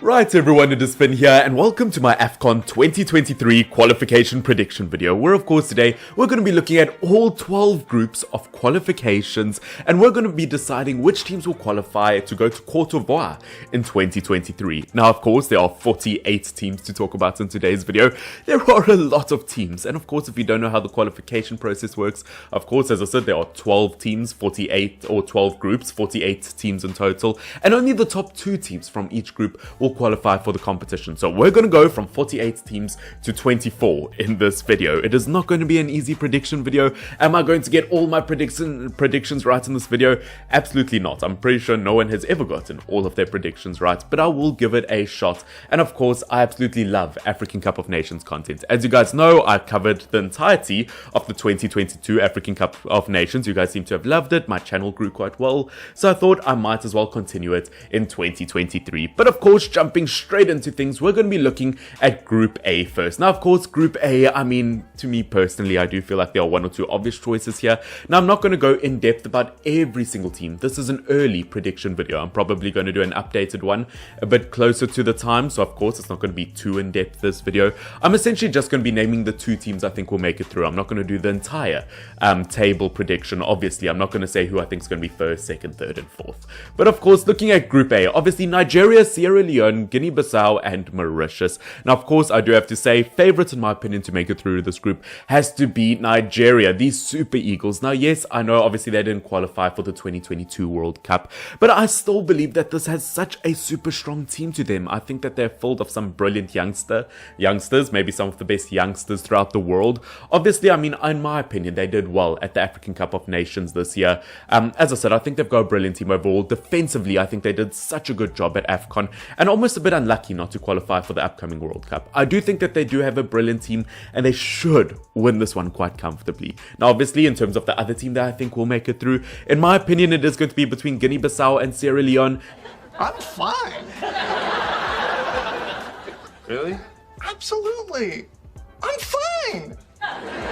Right everyone, it is Finn here and welcome to my Afcon 2023 qualification prediction video where of course today we're going to be looking at all 12 groups of qualifications and we're going to be deciding which teams will qualify to go to Cote d'Ivoire in 2023. Now of course there are 48 teams to talk about in today's video. There are a lot of teams and of course if you don't know how the qualification process works, of course as I said there are 12 teams, 48 or 12 groups, 48 teams in total, and only the top 2 teams from each group will qualify for the competition. So we're going to go from 48 teams to 24 in this video. It is not going to be an easy prediction video. Am I going to get all my predictions right in this video? Absolutely not. I'm pretty sure no one has ever gotten all of their predictions right, but I will give it a shot. And of course, I absolutely love African Cup of Nations content. As you guys know, I covered the entirety of the 2022 African Cup of Nations. You guys seem to have loved it. My channel grew quite well, so I thought I might as well continue it in 2023. But of course, jumping straight into things, we're going to be looking at Group A first. Now, of course, Group A, I mean, to me personally, I do feel like there are one or two obvious choices here. Now, I'm not going to go in depth about every single team. This is an early prediction video. I'm probably going to do an updated one a bit closer to the time. So, of course, it's not going to be too in depth this video. I'm essentially just going to be naming the 2 teams I think will make it through. I'm not going to do the entire table prediction. Obviously, I'm not going to say who I think is going to be first, second, third, and fourth. But of course, looking at Group A, obviously Nigeria, Sierra Leone, Guinea-Bissau and Mauritius. Now of course I do have to say favourites in my opinion to make it through this group has to be Nigeria, these Super Eagles. Now yes, I know obviously they didn't qualify for the 2022 World Cup, but I still believe that this has such a super strong team to them. I think that they're full of some brilliant youngsters, maybe some of the best youngsters throughout the world. Obviously, I mean, in my opinion, they did well at the African Cup of Nations this year. As I said, I think they've got a brilliant team overall. Defensively, I think they did such a good job at Afcon and almost a bit unlucky not to qualify for the upcoming World Cup. I do think that they do have a brilliant team and they should win this one quite comfortably. Now obviously in terms of the other team that I think will make it through, in my opinion it is going to be between Guinea-Bissau and Sierra Leone. I'm fine. Really? Absolutely. I'm fine.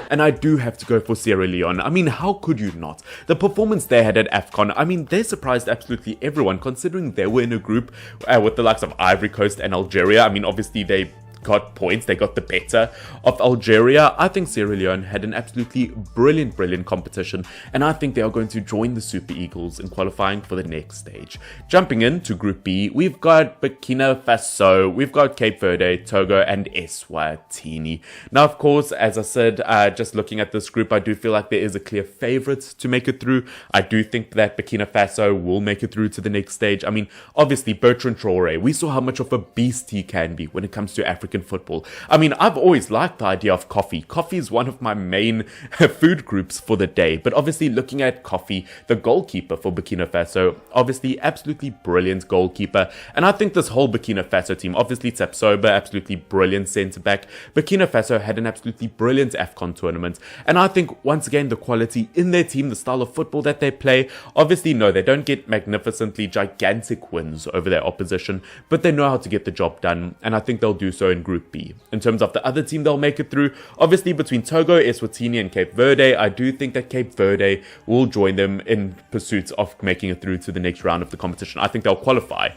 And I do have to go for Sierra Leone. I mean, how could you not? The performance they had at Afcon, I mean, they surprised absolutely everyone considering they were in a group with the likes of Ivory Coast and Algeria. I mean, obviously they got points, they got the better of Algeria. I think Sierra Leone had an absolutely brilliant competition and I think they are going to join the Super Eagles in qualifying for the next stage. Jumping into Group B, we've got Burkina Faso, we've got Cape Verde, Togo and Eswatini. Now of course, as I said, just looking at this group, I do feel like there is a clear favourite to make it through. I do think that Burkina Faso will make it through to the next stage. I mean, obviously Bertrand Traoré, we saw how much of a beast he can be when it comes to African football. I mean, I've always liked the idea of coffee. Coffee is one of my main food groups for the day, but obviously looking at coffee, the goalkeeper for Burkina Faso, obviously absolutely brilliant goalkeeper, and I think this whole Burkina Faso team, obviously Tsapsoba, absolutely brilliant centre-back. Burkina Faso had an absolutely brilliant Afcon tournament, and I think once again the quality in their team, the style of football that they play, obviously no, they don't get magnificently gigantic wins over their opposition, but they know how to get the job done, and I think they'll do so in Group B. In terms of the other team they'll make it through, obviously between Togo, Eswatini and Cape Verde, I do think that Cape Verde will join them in pursuit of making it through to the next round of the competition. I think they'll qualify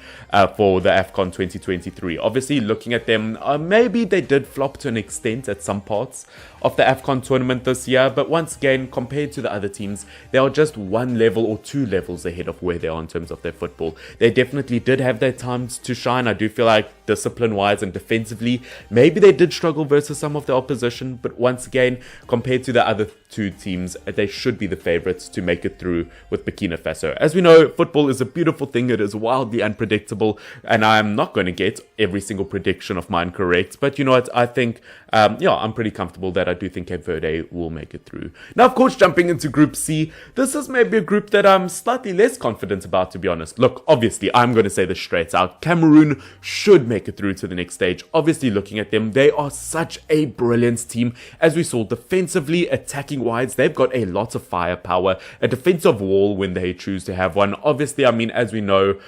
for the Afcon 2023. Obviously looking at them, maybe they did flop to an extent at some parts of the Afcon tournament this year, but once again compared to the other teams, they are just one level or 2 levels ahead of where they are in terms of their football. They definitely did have their times to shine. I do feel like discipline wise and defensively maybe they did struggle versus some of the opposition, but once again compared to the other 2 teams, they should be the favourites to make it through with Burkina Faso. As we know, football is a beautiful thing. It is wildly unpredictable and I'm not going to get every single prediction of mine correct, but you know what, I think I'm pretty comfortable that I do think Cape Verde will make it through. Now of course jumping into Group C, this is maybe a group that I'm slightly less confident about, to be honest. Look, obviously I'm going to say this straight out, Cameroon should make it through to the next stage. Obviously obviously looking at them, they are such a brilliant team. As we saw, defensively, attacking wise, they've got a lot of firepower, a defensive wall when they choose to have one. Obviously, I mean, as we know,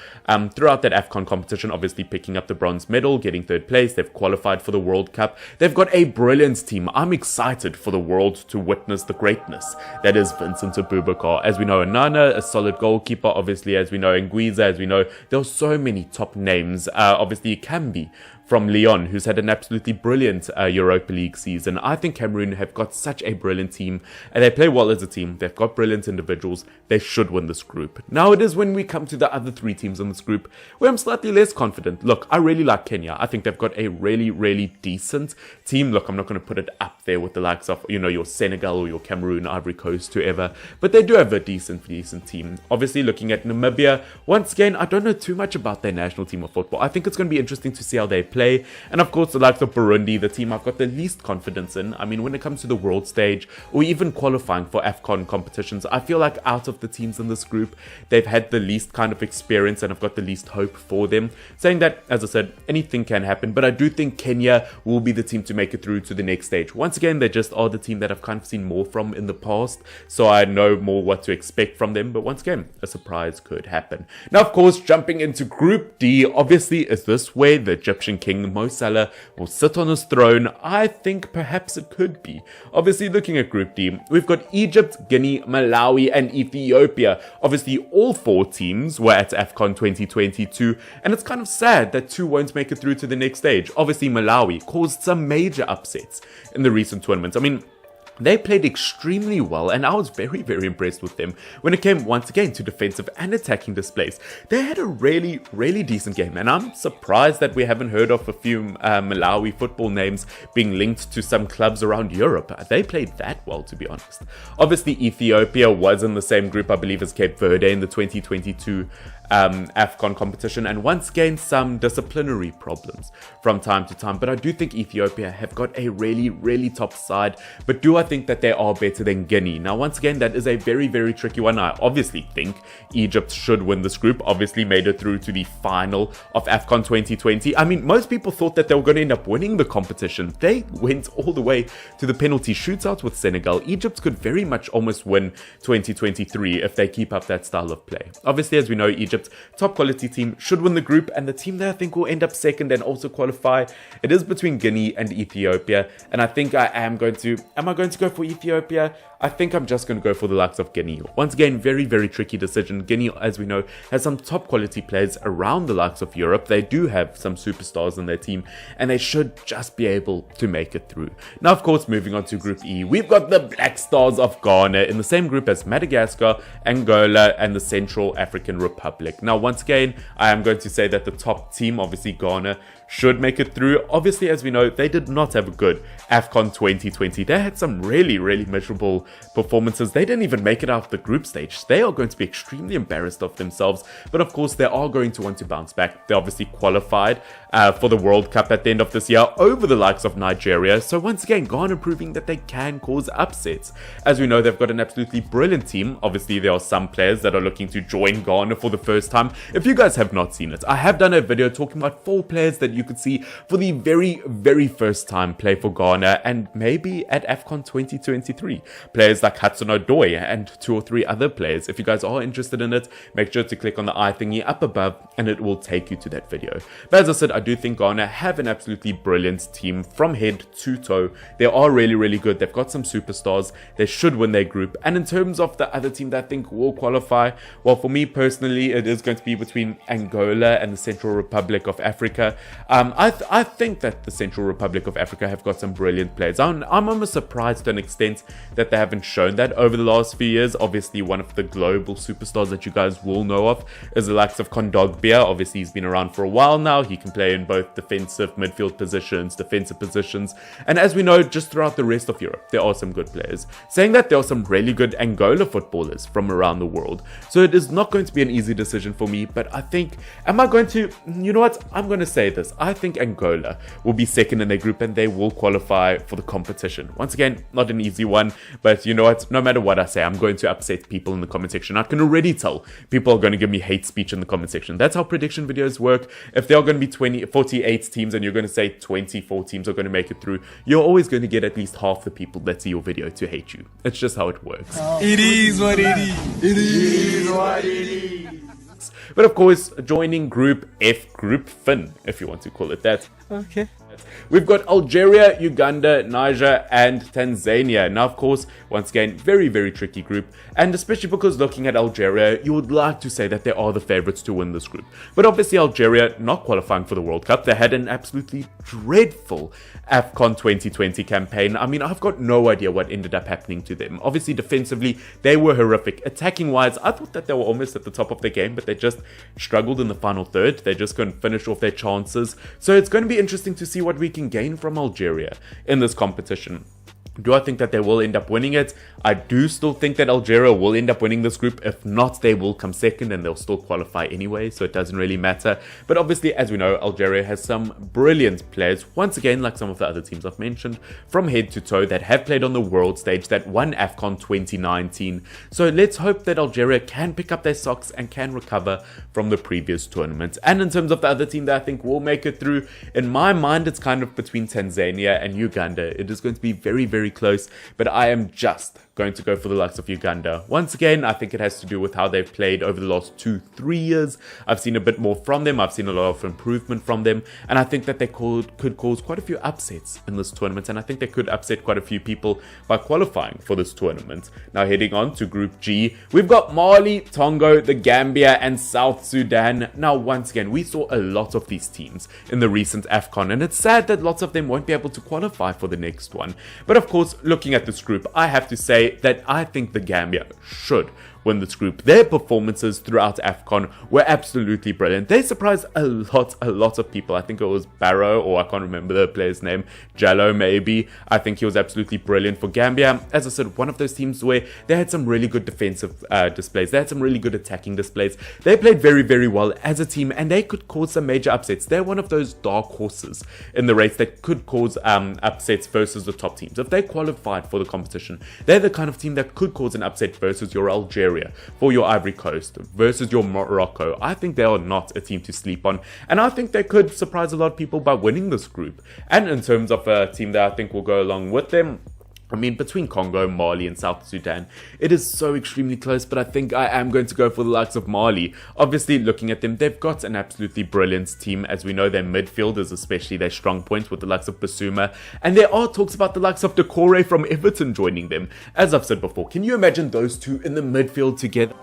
throughout that Afcon competition, obviously picking up the bronze medal, getting third place, they've qualified for the World Cup. They've got a brilliant team. I'm excited for the world to witness the greatness that is Vincent Abubakar. As we know, Anana, a solid goalkeeper. Obviously, as we know, Nguiza, as we know, there are so many top names. Obviously, Kambi from Lyon, who's had an absolutely brilliant Europa League season. I think Cameroon have got such a brilliant team, and they play well as a team. They've got brilliant individuals. They should win this group. Now it is when we come to the other three teams in this group where I'm slightly less confident. Look, I really like Kenya. I think they've got a really, really decent team. Look, I'm not going to put it up there with the likes of, you know, your Senegal or your Cameroon, Ivory Coast, whoever, but they do have a decent team. Obviously, looking at Namibia, once again, I don't know too much about their national team of football. I think it's going to be interesting to see how they play. And of course, the likes of Burundi, the team I've got the least confidence in. I mean, when it comes to the world stage or even qualifying for Afcon competitions, I feel like out of the teams in this group, they've had the least kind of experience and I've got the least hope for them. Saying that, as I said, anything can happen, but I do think Kenya will be the team to make it through to the next stage. Once again, they just are the team that I've kind of seen more from in the past, so I know more what to expect from them, but once again, a surprise could happen. Now, of course, jumping into Group D, obviously, is this where the Egyptian king Mo Salah will sit on his throne? I think perhaps it could be. Obviously, looking at Group D, we've got Egypt, Guinea, Malawi, and Ethiopia. Obviously, all four teams were at Afcon 2022, and it's kind of sad that two won't make it through to the next stage. Obviously, Malawi caused some major upsets in the recent tournaments. I mean, they played extremely well, and I was very, very impressed with them when it came once again to defensive and attacking displays. They had a really, really decent game, and I'm surprised that we haven't heard of a few Malawi football names being linked to some clubs around Europe. They played that well, to be honest. Obviously, Ethiopia was in the same group, I believe, as Cape Verde in the 2022 Afcon competition, and once again some disciplinary problems from time to time, but I do think Ethiopia have got a really, really top side. But do I think that they are better than Guinea? Now, once again, that is a very, very tricky one. I obviously think Egypt should win this group. Obviously made it through to the final of Afcon 2020. I mean, most people thought that they were going to end up winning the competition. They went all the way to the penalty shootouts with Senegal. Egypt could very much almost win 2023 if they keep up that style of play. Obviously, as we know, Egypt, top quality team, should win the group, and the team that I think will end up second and also qualify, it is between Guinea and Ethiopia, and I think am I going to go for Ethiopia? I think I'm just going to go for the likes of Guinea. Once again, very, very tricky decision. Guinea, as we know, has some top quality players around the likes of Europe. They do have some superstars in their team, and they should just be able to make it through. Now, of course, moving on to Group E, we've got the Black Stars of Ghana in the same group as Madagascar, Angola, and the Central African Republic. Now, once again, I am going to say that the top team, obviously Ghana, should make it through. Obviously, as we know, they did not have a good Afcon 2020. They had some really, really miserable performances. They didn't even make it out of the group stage. They are going to be extremely embarrassed of themselves, but of course, they are going to want to bounce back. They obviously qualified for the World Cup at the end of this year over the likes of Nigeria. So once again, Ghana proving that they can cause upsets. As we know, they've got an absolutely brilliant team. Obviously, there are some players that are looking to join Ghana for the first time. If you guys have not seen it, I have done a video talking about 4 players that you could see for the very, very first time play for Ghana and maybe at Afcon 2023. Players like Hudson Odoi and 2 or 3 other players. If you guys are interested in it, make sure to click on the eye thingy up above and it will take you to that video. But as I said, I do think Ghana have an absolutely brilliant team from head to toe. They are really, really good. They've got some superstars. They should win their group. And in terms of the other team that I think will qualify, well, for me personally, it is going to be between Angola and the Central Republic of Africa. I think that the Central Republic of Africa have got some brilliant players. I'm almost surprised to an extent that they haven't shown that over the last few years. Obviously, one of the global superstars that you guys will know of is the likes of Kondogbia. Obviously, he's been around for a while now. He can play in both defensive midfield positions, defensive positions. And as we know, just throughout the rest of Europe, there are some good players. Saying that, there are some really good Angola footballers from around the world. So it is not going to be an easy decision decision for me, but I think, am I going to, you know what, I'm going to say this. I think Angola will be second in their group and they will qualify for the competition. Once again, not an easy one, but you know what, no matter what I say, I'm going to upset people in the comment section. I can already tell people are going to give me hate speech in the comment section. That's how prediction videos work. If there are going to be 48 teams and you're going to say 24 teams are going to make it through, you're always going to get at least half the people that see your video to hate you. It's just how it works. It is what it is. It is what it is. But of course, joining Group F, Group Fin, if you want to call it that. Okay. We've got Algeria, Uganda, Niger, and Tanzania. Now, of course, once again, very, very tricky group. And especially because looking at Algeria, you would like to say that they are the favorites to win this group. But obviously, Algeria not qualifying for the World Cup. They had an absolutely dreadful Afcon 2020 campaign. I mean, I've got no idea what ended up happening to them. Obviously, defensively, they were horrific. Attacking-wise, I thought that they were almost at the top of the game, but they just struggled in the final third. They just couldn't finish off their chances. So it's going to be interesting to see what we can gain from Algeria in this competition. Do I think that they will end up winning it? I do still think that Algeria will end up winning this group. If not, they will come second and they'll still qualify anyway, so it doesn't really matter. But obviously, as we know, Algeria has some brilliant players, once again, like some of the other teams I've mentioned, from head to toe that have played on the world stage, that won Afcon 2019. So let's hope that Algeria can pick up their socks and can recover from the previous tournament. And in terms of the other team that I think will make it through, in my mind, it's kind of between Tanzania and Uganda. It is going to be very, very close, but I am just going to go for the likes of Uganda. Once again, I think it has to do with how they've played over the last 2-3 years. I've seen a bit more from them. I've seen a lot of improvement from them, and I think that they could cause quite a few upsets in this tournament, and I think they could upset quite a few people by qualifying for this tournament. Now, heading on to Group G, we've got Mali, Tonga, the Gambia, and South Sudan. Now, once again, we saw a lot of these teams in the recent Afcon, and it's sad that lots of them won't be able to qualify for the next one. But of course, looking at this group, I have to say that I think the Gambia should win this group. Their performances throughout Afcon were absolutely brilliant. They surprised a lot of people. I think it was Barrow, or I can't remember the player's name, Jallo maybe. I think he was absolutely brilliant for Gambia. As I said, one of those teams where they had some really good defensive displays. They had some really good attacking displays. They played very, very well as a team, and they could cause some major upsets. They're one of those dark horses in the race that could cause upsets versus the top teams. If they qualified for the competition, they're the kind of team that could cause an upset versus your Algeria, for your Ivory Coast, versus your Morocco. I think they are not a team to sleep on, and I think they could surprise a lot of people by winning this group. And in terms of a team that I think will go along with them, I mean, between Congo, Mali, and South Sudan, it is so extremely close, but I think I am going to go for the likes of Mali. Obviously, looking at them, they've got an absolutely brilliant team. As we know, their midfield is especially their strong point with the likes of Basuma, and there are talks about the likes of Decore from Everton joining them. As I've said before, can you imagine those two in the midfield together?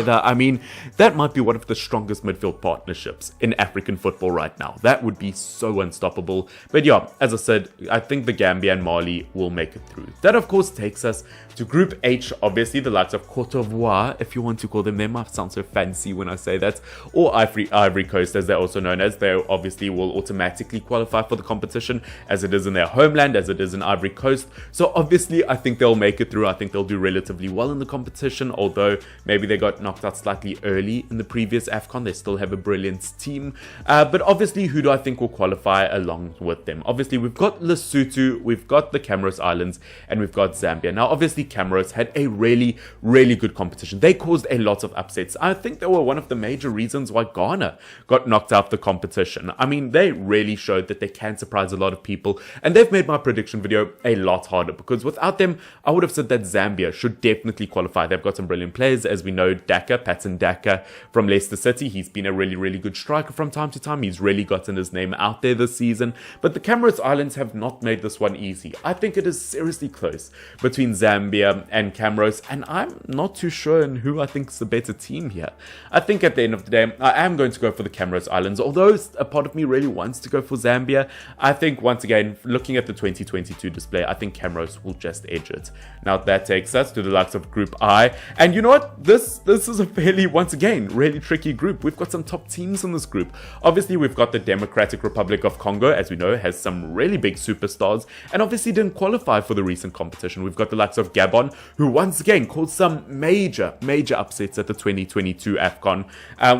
I mean, that might be one of the strongest midfield partnerships in African football right now. That would be so unstoppable. But yeah, as I said, I think the Gambia and Mali will make it through. That, of course, takes us to Group H. Obviously, the likes of Cote d'Ivoire, if you want to call them. They might sound so fancy when I say that. Or Ivory Coast, as they're also known as. They obviously will automatically qualify for the competition, as it is in their homeland, as it is in Ivory Coast. So obviously, I think they'll make it through. I think they'll do relatively well in the competition, although maybe they got knocked out slightly early in the previous Afcon. They still have a brilliant team. But obviously, who do I think will qualify along with them? Obviously, we've got Lesotho, we've got the Comoros Islands, and we've got Zambia. Now, obviously, Comoros had a really, really good competition. They caused a lot of upsets. I think they were one of the major reasons why Ghana got knocked out of the competition. I mean, they really showed that they can surprise a lot of people, and they've made my prediction video a lot harder, because without them, I would have said that Zambia should definitely qualify. They've got some brilliant players, as we know, Patson Daka from Leicester City. He's been a really, really good striker from time to time. He's really gotten his name out there this season. But the Comoros Islands have not made this one easy. I think it is seriously close between Zambia and Comoros, and I'm not too sure in who I think is the better team here. I think at the end of the day, I am going to go for the Comoros Islands, although a part of me really wants to go for Zambia. I think, once again, looking at the 2022 display, I think Comoros will just edge it. Now, that takes us to the likes of Group I, and you know what? This this is a fairly, once again, really tricky group. We've got some top teams in this group. Obviously, we've got the Democratic Republic of Congo, as we know, has some really big superstars, and obviously didn't qualify for the recent competition. We've got the likes of Gabon, who once again caused some major upsets at the 2022 Afcon,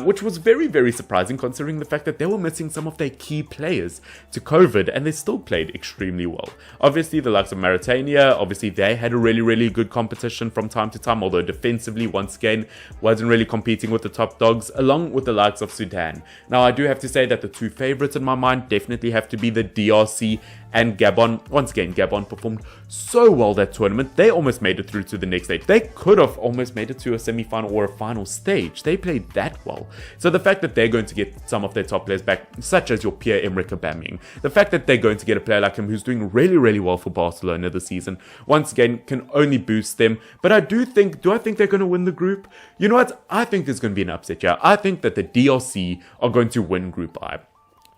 which was very, very surprising considering the fact that they were missing some of their key players to COVID, and they still played extremely well. Obviously, the likes of Mauritania, obviously they had a really good competition from time to time, although defensively, once again, wasn't really competing with the top dogs, along with the likes of Sudan. Now, I do have to say that the two favorites in my mind definitely have to be the DRC and Gabon. Once again, Gabon performed so well that tournament. They almost made it through to the next stage. They could have almost made it to a semi-final or a final stage. They played that well. So the fact that they're going to get some of their top players back, such as your Pierre-Emerick Aubameyang, the fact that they're going to get a player like him who's doing really well for Barcelona this season, once again, can only boost them. But I do I think they're going to win the group? You know what? I think there's going to be an upset here. I think that the DRC are going to win Group I.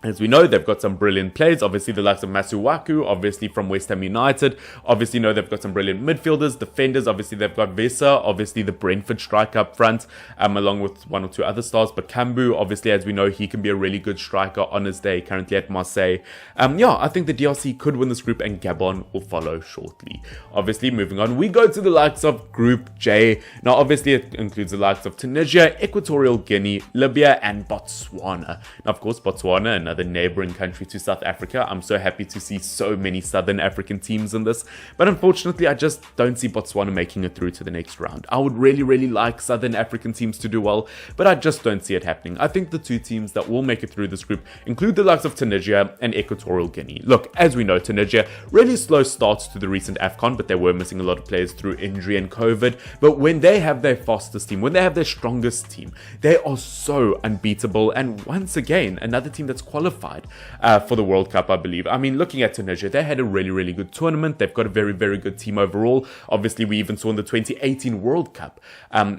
As we know, they've got some brilliant players. Obviously, the likes of Masuaku, obviously from West Ham United. Obviously, know they've got some brilliant midfielders, defenders. Obviously, they've got Vesa, obviously the Brentford striker up front, along with one or two other stars. But Kambu, obviously, as we know, he can be a really good striker on his day, currently at Marseille. I think the DRC could win this group and Gabon will follow shortly. Obviously, moving on, we go to the likes of Group J. Now, obviously, it includes the likes of Tunisia, Equatorial Guinea, Libya, and Botswana. Now, of course, Botswana, another neighboring country to South Africa. I'm so happy to see so many Southern African teams in this, but unfortunately I just don't see Botswana making it through to the next round. I would really like Southern African teams to do well, but I just don't see it happening. I think the two teams that will make it through this group include the likes of Tunisia and Equatorial Guinea. Look, as we know, Tunisia, really slow starts to the recent Afcon, but they were missing a lot of players through injury and COVID, but when they have their fastest team, when they have their strongest team, they are so unbeatable, and once again, another team that's qualified for the World Cup, I believe. I mean, looking at Tunisia, they had a really good tournament. They've got a very good team overall. Obviously, we even saw in the 2018 World Cup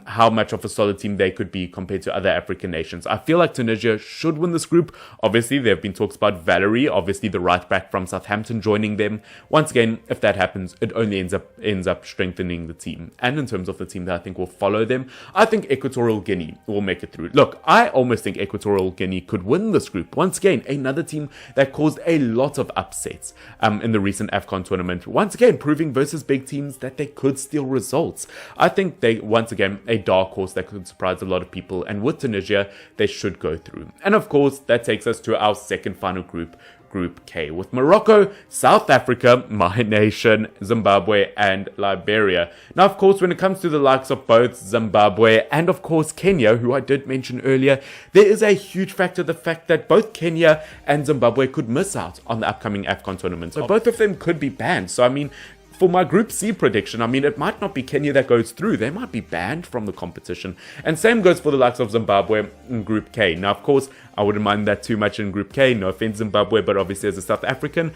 how much of a solid team they could be compared to other African nations. I feel like Tunisia should win this group. Obviously, there have been talks about Valerie, obviously the right back from Southampton, joining them. Once again, if that happens, it only ends up strengthening the team. And in terms of the team that I think will follow them, I think Equatorial Guinea will make it through. Look, I almost think Equatorial Guinea could win this group. Once again, another team that caused a lot of upsets in the recent Afcon tournament. Once again, proving versus big teams that they could steal results. I think they, once again, a dark horse that could surprise a lot of people. And with Tunisia, they should go through. And of course, that takes us to our second final group, Group K, with Morocco, South Africa, my nation, Zimbabwe, and Liberia. Now, of course, when it comes to the likes of both Zimbabwe and, of course, Kenya, who I did mention earlier, there is a huge factor, the fact that both Kenya and Zimbabwe could miss out on the upcoming Afcon tournament. So both of them could be banned. So, I mean, for my Group C prediction, I mean, it might not be Kenya that goes through. They might be banned from the competition. And same goes for the likes of Zimbabwe in Group K. Now, of course, I wouldn't mind that too much in Group K. No offense, Zimbabwe, but obviously as a South African,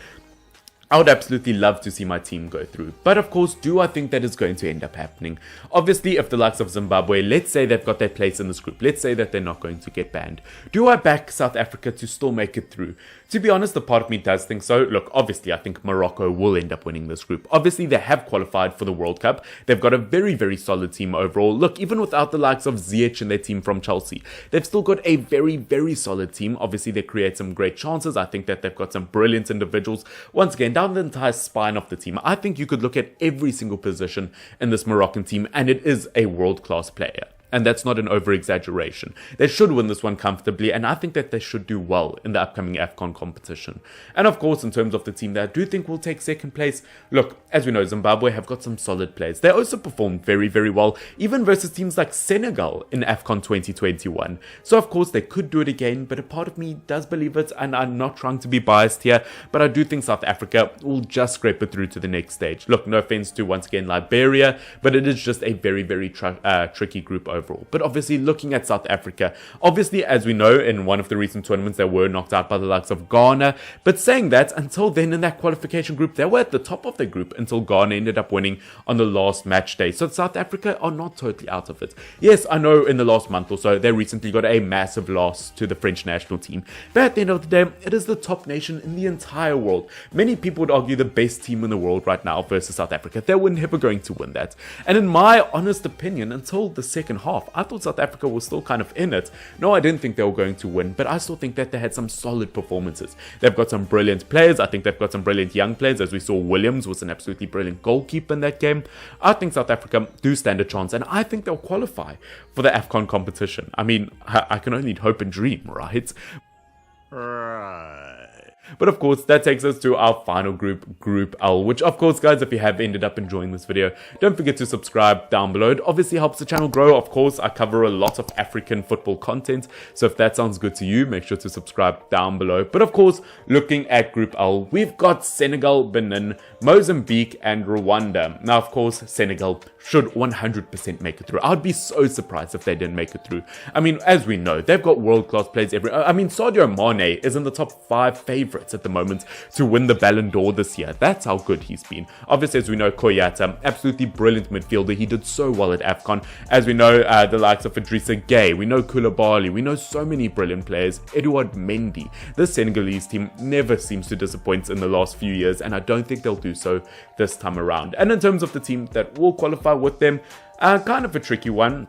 I would absolutely love to see my team go through. But of course, do I think that is going to end up happening? Obviously, if the likes of Zimbabwe, let's say they've got their place in this group, let's say that they're not going to get banned, do I back South Africa to still make it through? To be honest, the part of me does think so. Look, obviously, I think Morocco will end up winning this group. Obviously, they have qualified for the World Cup. They've got a very solid team overall. Look, even without the likes of Ziyech and their team from Chelsea, they've still got a very solid team. Obviously, they create some great chances. I think that they've got some brilliant individuals. Once again, down the entire spine of the team, I think you could look at every single position in this Moroccan team, and it is a world-class player. And that's not an over-exaggeration. They should win this one comfortably, and I think that they should do well in the upcoming Afcon competition. And of course, in terms of the team that I do think will take second place, look, as we know, Zimbabwe have got some solid players. They also performed very well, even versus teams like Senegal in Afcon 2021. So of course, they could do it again, but a part of me does believe it, and I'm not trying to be biased here, but I do think South Africa will just scrape it through to the next stage. Look, no offense to, once again, Liberia, but it is just a very tricky group overall. But obviously, looking at South Africa, obviously, as we know, in one of the recent tournaments, they were knocked out by the likes of Ghana. But saying that, until then in that qualification group, they were at the top of the group until Ghana ended up winning on the last match day. So South Africa are not totally out of it. Yes, I know in the last month or so, they recently got a massive loss to the French national team. But at the end of the day, it is the top nation in the entire world. Many people would argue the best team in the world right now versus South Africa. They were never going to win that. And in my honest opinion, until the second half, I thought South Africa was still kind of in it. No, I didn't think they were going to win, but I still think that they had some solid performances. They've got some brilliant players. I think they've got some brilliant young players, as we saw Williams was an absolutely brilliant goalkeeper in that game. I think South Africa do stand a chance, and I think they'll qualify for the Afcon competition. I mean, I can only hope and dream, right? But of course, that takes us to our final group, Group L, which of course, guys, if you have ended up enjoying this video, don't forget to subscribe down below. It obviously helps the channel grow. Of course, I cover a lot of African football content, so if that sounds good to you, make sure to subscribe down below. But of course, looking at Group L, we've got Senegal, Benin, Mozambique, and Rwanda. Now, of course, Senegal should 100% make it through. I'd be so surprised if they didn't make it through. I mean, as we know, they've got world-class players I mean, Sadio Mane is in the top 5 favorites at the moment to win the Ballon d'Or this year. That's how good he's been. Obviously, as we know, Koyata, absolutely brilliant midfielder. He did so well at Afcon. As we know, the likes of Idrissa Gueye, we know Koulibaly, we know so many brilliant players. Edouard Mendy. The Senegalese team never seems to disappoint in the last few years, and I don't think they'll do so this time around. And in terms of the team that will qualify with them, kind of a tricky one,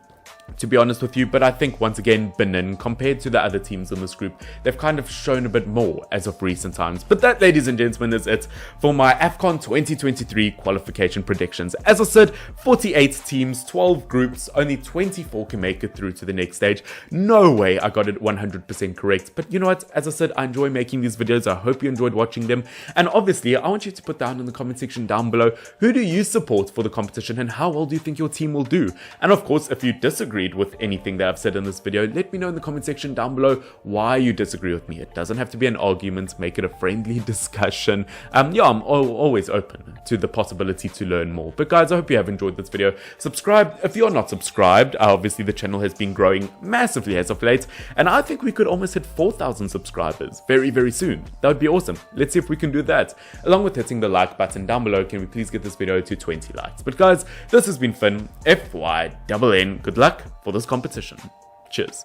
to be honest with you, but I think once again Benin, compared to the other teams in this group, they've kind of shown a bit more as of recent times. But that, ladies and gentlemen, is it for my Afcon 2023 qualification predictions. As I said, 48 teams, 12 groups, only 24 can make it through to the next stage. No way I got it 100% correct, but you know what, as I said, I enjoy making these videos. I hope you enjoyed watching them, and obviously I want you to put down in the comment section down below, who do you support for the competition and how well do you think your team will do? And of course, if you disagree with anything that I've said in this video, let me know in the comment section down below why you disagree with me. It doesn't have to be an argument, make it a friendly discussion. Yeah, I'm always open to the possibility to learn more. But guys, I hope you have enjoyed this video. Subscribe if you're not subscribed. Obviously the channel has been growing massively as of late, and I think we could almost hit 4,000 subscribers very soon. That would be awesome. Let's see if we can do that. Along with hitting the like button down below, can we please get this video to 20 likes? But guys, this has been Finn, FYNN. Good luck for this competition. Cheers.